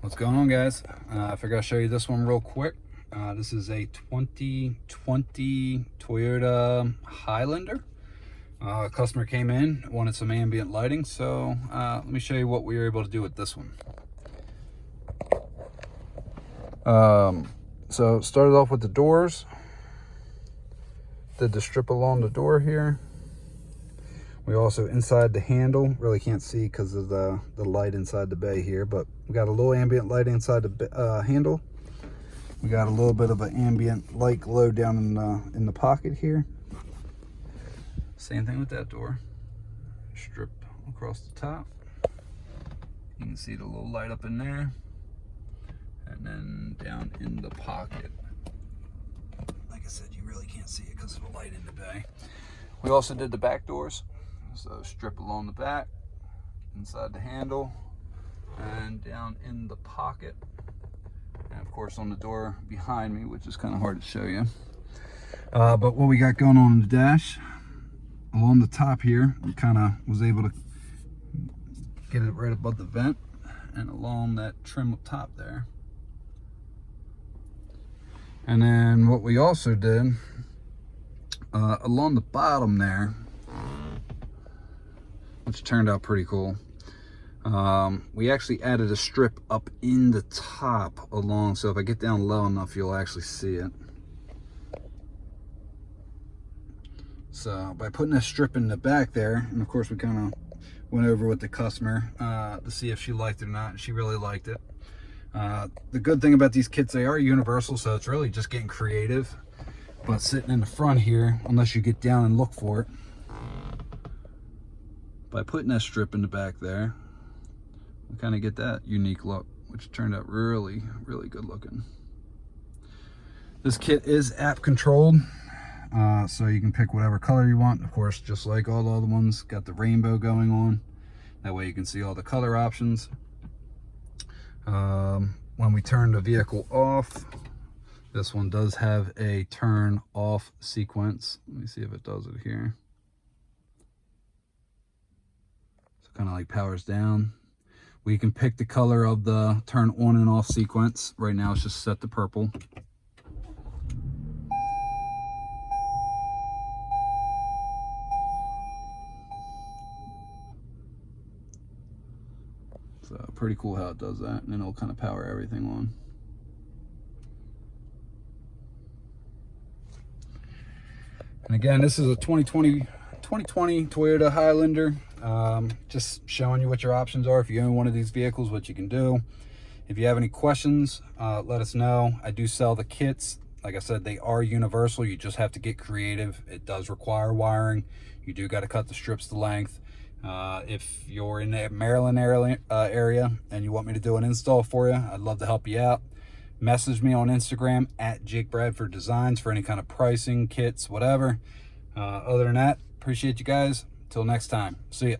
What's going on, guys? I figured I'll show you this one real quick. This is a 2020 Toyota Highlander. A customer came in, wanted some ambient lighting, so let me show you what we were able to do with this one. So started off with the doors. Did the strip along the door here. We also inside the handle, really can't see because of the light inside the bay here, but we got a little ambient light inside the handle. We got a little bit of an ambient light glow down in the pocket here. Same thing with that door. Strip across the top. You can see the little light up in there. And then down in the pocket. Like I said, you really can't see it because of the light in the bay. We also did the back doors. So strip along the back, inside the handle, and down in the pocket. And of course on the door behind me, which is kind of hard to show you. But what we got going on in the dash, along the top here, we kind of was able to get it right above the vent and along that trim up top there. And then what we also did, along the bottom there, which turned out pretty cool. We actually added a strip up in the top along, so if I get down low enough, you'll actually see it. So by putting a strip in the back there, and of course we kind of went over with the customer to see if she liked it or not, and she really liked it. The good thing about these kits, they are universal, so it's really just getting creative. But sitting in the front here, unless you get down and look for it, by putting that strip in the back there, we kind of get that unique look, which turned out really, really good looking. This kit is app controlled, so you can pick whatever color you want. Of course, just like all the other ones, got the rainbow going on. That way you can see all the color options. When we turn the vehicle off, this one does have a turn off sequence. Let me see if it does it here. Kind of like powers down. We can pick the color of the turn on and off sequence. Right now it's just set to purple. So pretty cool how it does that, and then it'll kind of power everything on. And again, this is a 2020 Toyota Highlander. Just showing you what your options are if you own one of these vehicles, what you can do. If you have any questions, let us know. I do sell the kits. Like I said, they are universal. You just have to get creative. It does require wiring. You do got to cut the strips to length. If you're in the Maryland area and you want me to do an install for you, I'd love to help you out. Message me on Instagram at Jake Bradford Designs for any kind of pricing, kits, whatever. Other than that, appreciate you guys. Till next time. See ya.